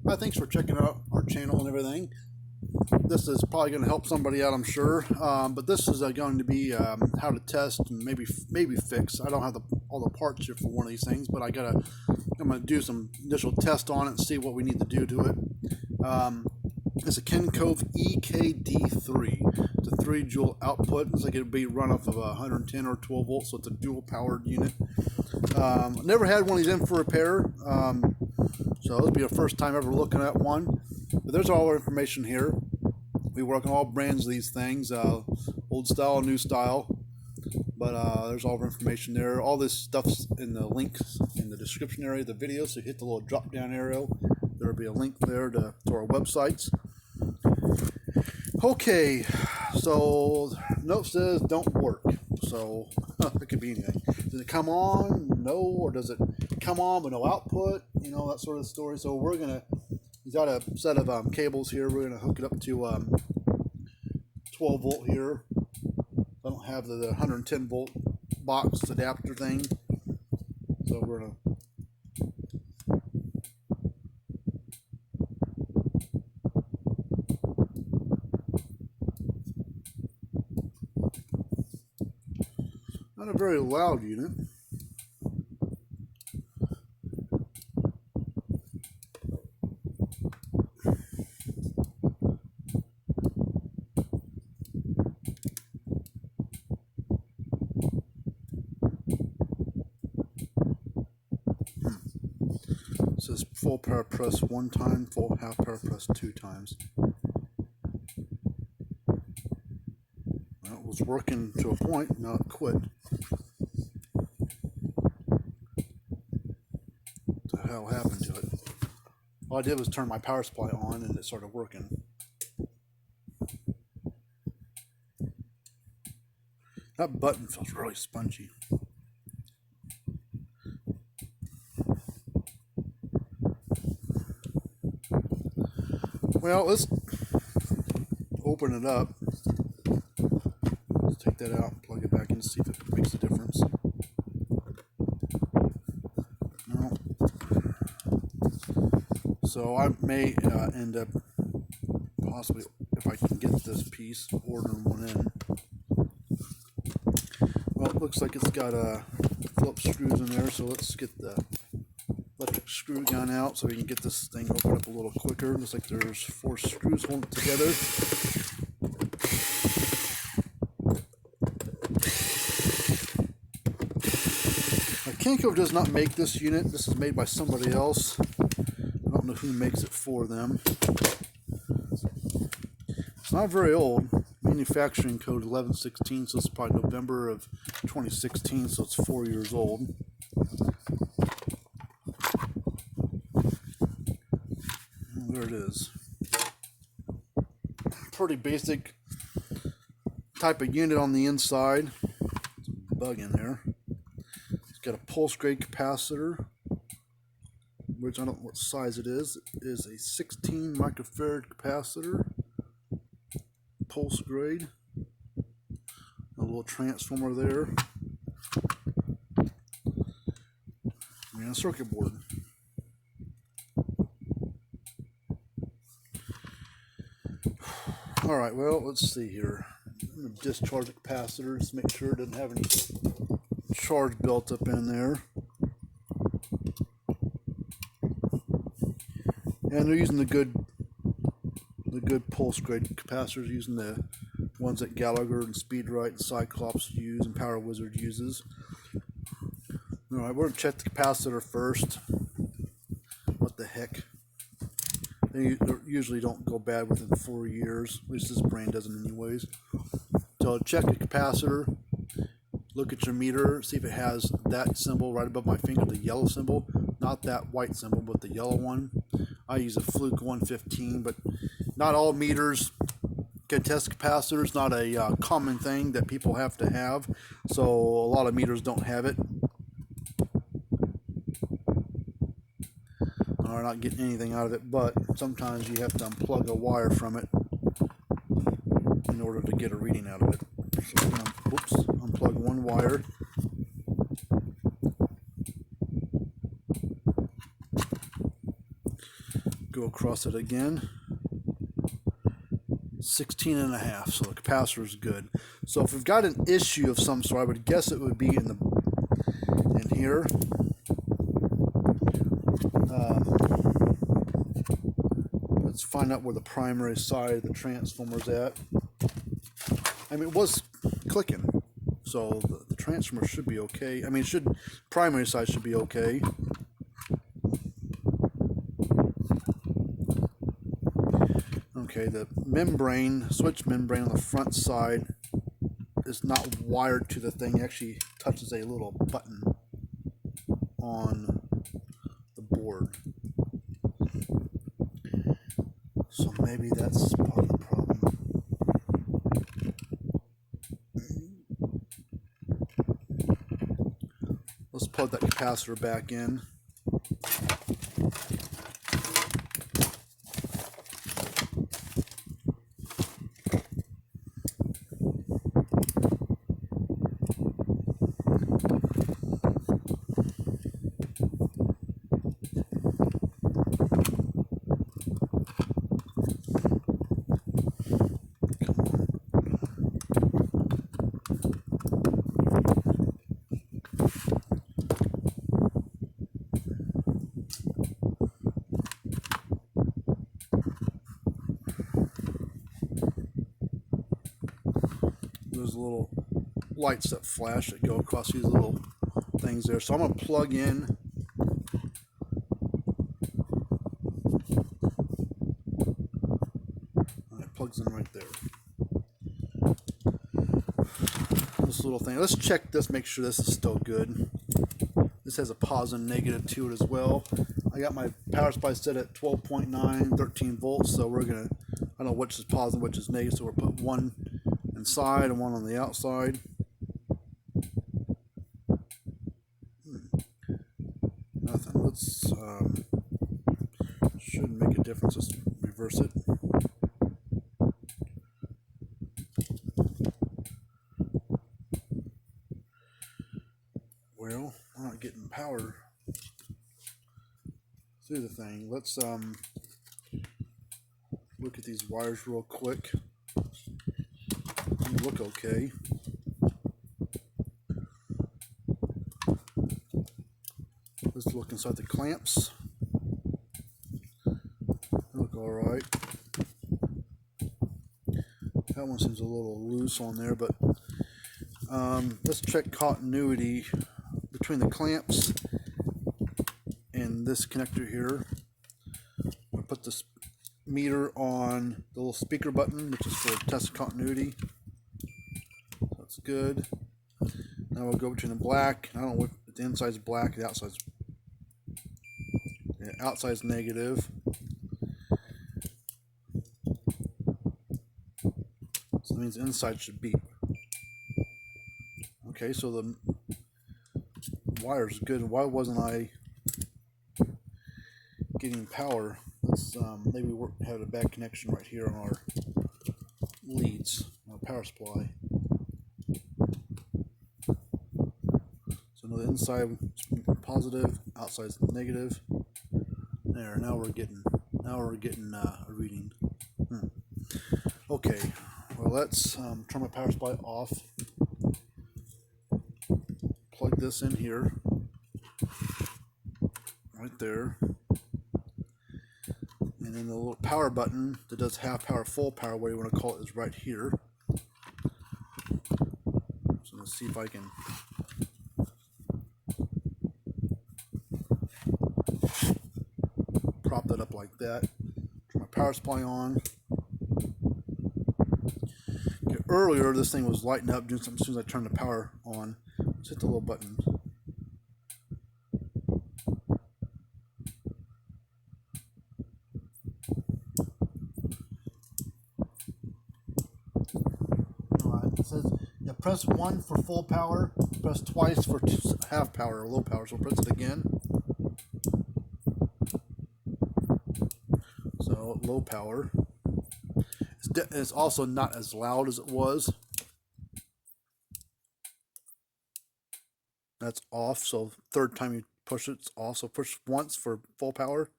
Hi, thanks for checking out our channel and everything. This is probably going to help somebody out, I'm sure. But this is going to be how to test and maybe fix. I don't have all the parts here for one of these things, but I'm going to do some initial test on it and see what we need to do to it. It's a Kencove EKD3. It's a 3 joule output. It's like it'd be run off of 110 or 12 volts, so it's a dual powered unit. Never had one of these in for repair. So this will be the first time ever looking at one. But there's all our information here. We work on all brands of these things, old style, new style. But there's all our information there. All this stuff's in the links in the description area of the video. So you hit the little drop down arrow. There'll be a link there to our websites. Okay, so note says don't work. So it could be anything. Does it come on? No. Or does it come on but no output? You know, that sort of story. So he's got a set of cables here. We're gonna hook it up to 12 volt here. I don't have the 110 volt box adapter thing. So we're gonna not a very loud unit. It says full power press 1 time, full half power press 2 times. Well, it was working to a point, now it quit. What the hell happened to it? All I did was turn my power supply on and it started working. That button feels really spongy. Well, let's open it up. Let's take that out and plug it back in and see if it makes a difference. No. So I may end up possibly, if I can get this piece, ordering one in. Well, it looks like it's got Phillips screws in there, so let's get the electric screw gun out so we can get this thing open up a little quicker. Looks like there's 4 screws holding it together. Now, Kencove does not make this unit. This is made by somebody else. I don't know who makes it for them. It's not very old. Manufacturing code 1116, so it's probably November of 2016, so it's 4 years old. There it is. Pretty basic type of unit on the inside. There's a bug in there. It's got a pulse grade capacitor, which I don't know what size it is. It is a 16 microfarad capacitor. Pulse grade. A little transformer there. And a circuit board. Alright, well, let's see here. I'm going to discharge the capacitor, just make sure it doesn't have any charge built up in there. And they're using the good pulse grade capacitors, using the ones that Gallagher and Speedrite and Cyclops use and Power Wizard uses. Alright, we're going to check the capacitor first. What the heck? They usually don't go bad within 4 years. At least this brand doesn't anyways. So check the capacitor. Look at your meter. See if it has that symbol right above my finger, the yellow symbol. Not that white symbol, but the yellow one. I use a Fluke 115, but not all meters can test capacitors. Not a common thing that people have to have. So a lot of meters don't have it. Or not getting anything out of it, but sometimes you have to unplug a wire from it in order to get a reading out of it. So I'm gonna, unplug one wire. Go across it again. 16.5, so the capacitor is good. So if we've got an issue of some sort, I would guess it would be in here. Let's find out where the primary side of the transformer's at. I mean, it was clicking, so the transformer should be okay. I mean, primary side should be okay. Okay, the membrane, switch membrane on the front side is not wired to the thing. It actually touches a little button on the board. So maybe that's part of the problem. Let's plug that capacitor back in. There's little lights that flash that go across these little things there. So I'm going to plug in. It plugs in right there. This little thing. Let's check this, make sure this is still good. This has a positive and negative to it as well. I got my power supply set at 12.9, 13 volts. So we're going to, I don't know which is positive, which is negative. So we'll put one inside and one on the outside. Nothing. Let's shouldn't make a difference. Let's reverse it. Well, we're not getting power through the thing. Let's look at these wires real quick. They look okay. Let's look inside the clamps. They look all right. That one seems a little loose on there, but let's check continuity between the clamps and this connector here. I'll put this meter on the little speaker button, which is for test continuity. That's good. Now we'll go between the black. I don't know if the inside's black, the outside's negative. So that means the inside should beep. Okay, so the wire's good. Why wasn't I getting power? Let's maybe we had a bad connection right here on our leads, our power supply. So the inside positive, outside negative. There. Now we're getting a reading. Okay. Well, let's turn my power supply off. Plug this in here, right there, and then the little power button that does half power, full power, whatever you want to call it, is right here. So let's see if I can prop that up like that. Turn my power supply on. Okay, earlier this thing was lighting up doing something as soon as I turned the power on. Let's hit the little button. Alright, it says you press 1 for full power, press twice for half power or low power, so press it again. So low power. It's also not as loud as it was. That's off, so third time you push it, it's off. So push once for full power.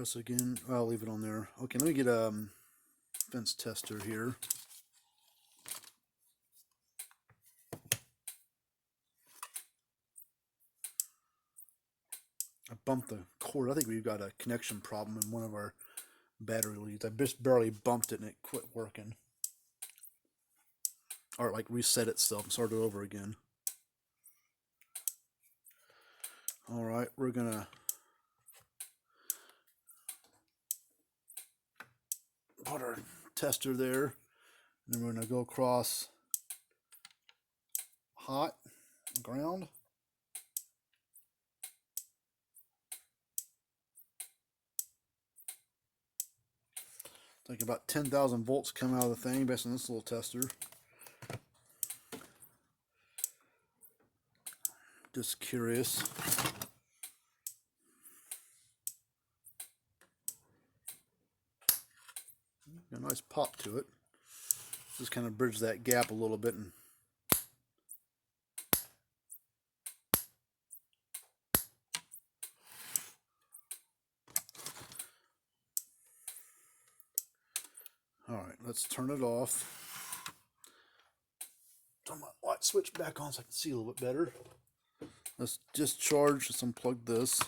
press again. I'll leave it on there. Okay, let me get a fence tester here. I bumped the cord. I think we've got a connection problem in one of our battery leads. I just barely bumped it and it quit working. Or it like reset itself and started over again. Alright, we're gonna put our tester there. And then we're gonna go across hot ground. I think about 10,000 volts come out of the thing based on this little tester. Just curious. Got a nice pop to it. Just kind of bridge that gap a little bit. And alright, let's turn it off. Turn my light switch back on so I can see a little bit better. Let's discharge. Let's unplug this.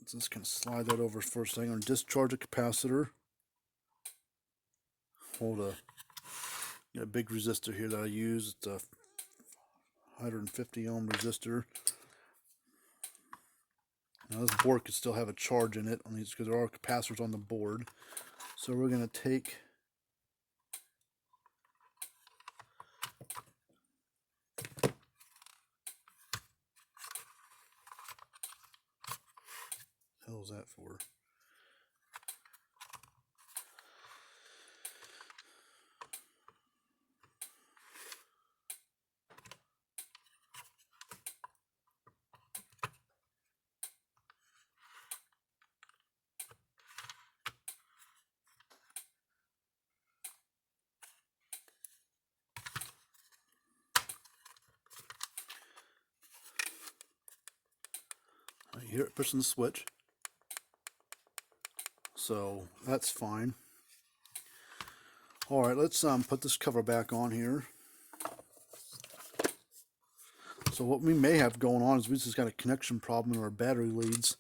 Let's just kind of slide that over first thing. I'm going to discharge a capacitor. Hold a big resistor here that I use. It's a 150 ohm resistor. Now this board could still have a charge in it on these because there are capacitors on the board. So we're going to take what the hell is that for? I hear it pushing the switch. So that's fine. Alright, let's put this cover back on here. So what we may have going on is we just got a connection problem in our battery leads.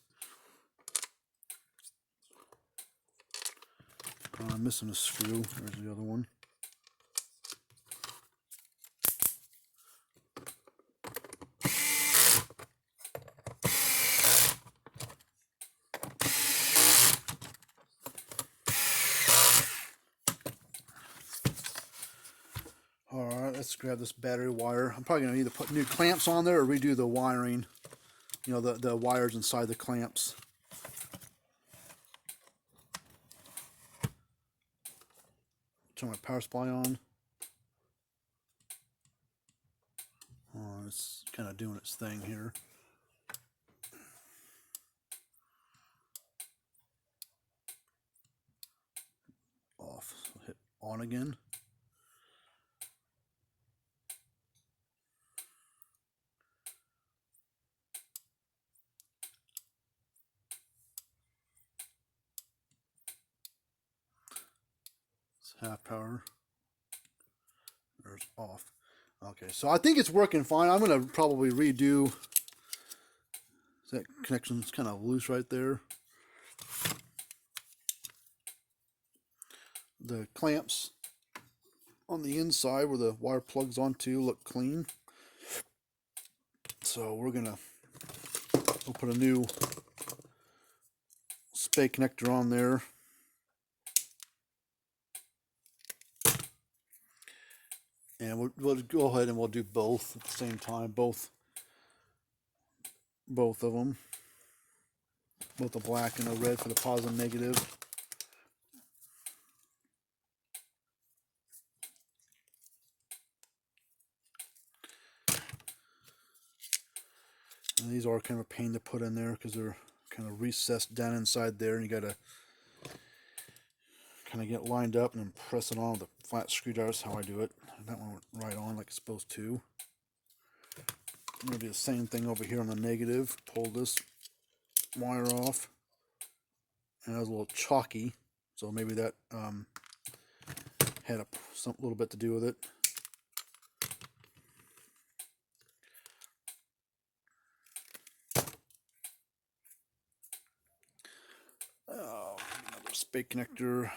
I'm missing a screw. There's the other one. Alright, let's grab this battery wire. I'm probably going to either put new clamps on there or redo the wiring. You know, the wires inside the clamps. Turn my power supply on. Oh, it's kind of doing its thing here. Off. So hit on again. It's half power. There's off. Okay, so I think it's working fine. I'm going to probably redo. That connection's kind of loose right there. The clamps on the inside where the wire plugs onto look clean. So we'll put a new spay connector on there. And we'll go ahead and we'll do both at the same time, both of them, both the black and the red for the positive and negative. And these are kind of a pain to put in there because they're kind of recessed down inside there, and you got to kind of get lined up and then press it on with a flat screwdriver. That's how I do it. And that one went right on like it's supposed to. I'm going to do the same thing over here on the negative. Pull this wire off. and it was a little chalky, so maybe that had a little bit to do with it. Oh, another spade connector.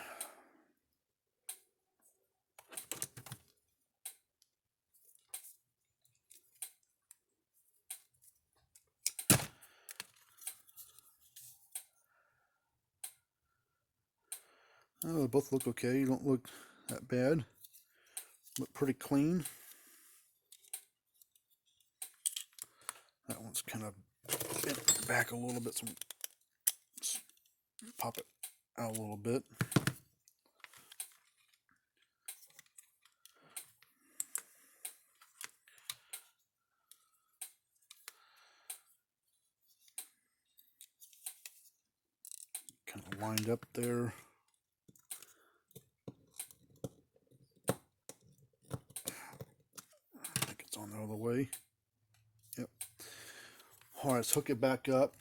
Oh, they both look okay. You don't look that bad. Look pretty clean. That one's kind of bent back a little bit, so let's pop it out a little bit. Kind of lined up there. I think it's on the other way. Yep. All right, let's hook it back up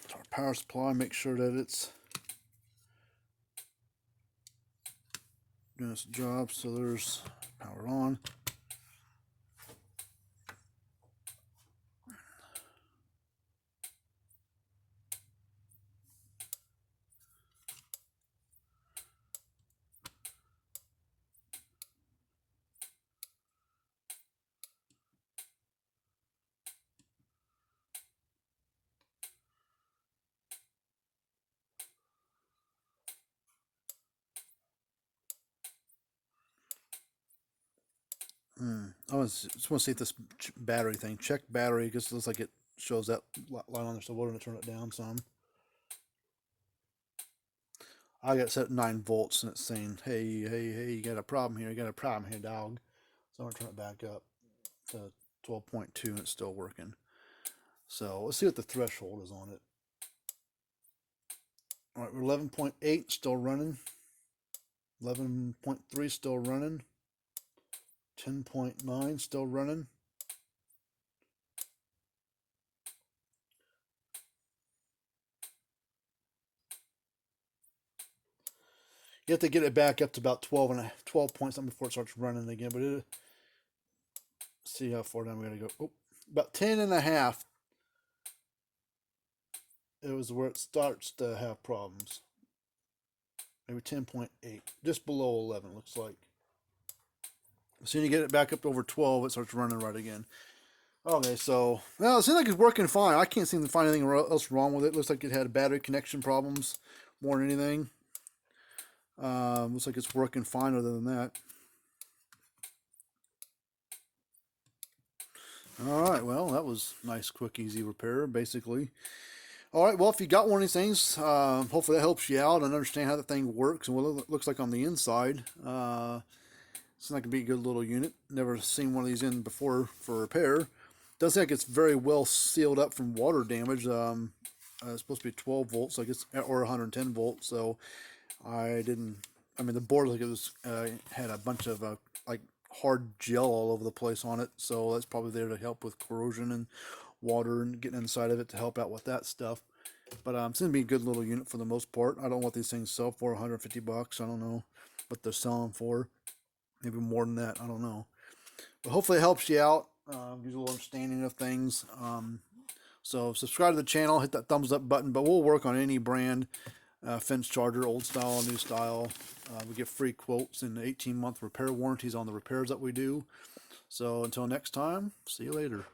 to our power supply. Make sure that it's doing its job. So there's power on. I just want to see if this battery thing, check battery, because it looks like it shows that line on there, so we're going to turn it down some. I got it set at 9 volts, and it's saying, hey, you got a problem here, dog. So I'm going to turn it back up to 12.2, and it's still working. So let's see what the threshold is on it. All right, we're 11.8, still running. 11.3, still running. 10.9, still running. You have to get it back up to about 12 point something before it starts running again. But it, see how far down we got to go. Oh, about 10.5. It was where it starts to have problems. Maybe 10.8, just below 11 looks like. As soon as you get it back up to over 12, it starts running right again. Okay, so, well, it seems like it's working fine. I can't seem to find anything else wrong with it. Looks like it had battery connection problems more than anything. Looks like it's working fine other than that. Alright, well, that was nice, quick, easy repair, basically. Alright, well, if you got one of these things, hopefully that helps you out and understand how the thing works and what it looks like on the inside. Seems like it'd be a good little unit. Never seen one of these in before for repair. Does seem like it's very well sealed up from water damage. It's supposed to be 12 volts, I guess, or 110 volts. So I mean, the board like it was had a bunch of like hard gel all over the place on it. So that's probably there to help with corrosion and water and getting inside of it to help out with that stuff. But it's gonna be a good little unit for the most part. I don't know what these things sell for, 150 bucks. I don't know what they're selling for. Maybe more than that, I don't know. But hopefully it helps you out, gives you a little understanding of things. So subscribe to the channel, hit that thumbs up button, but we'll work on any brand, fence charger, old style, new style. We get free quotes and 18-month repair warranties on the repairs that we do. So until next time, see you later.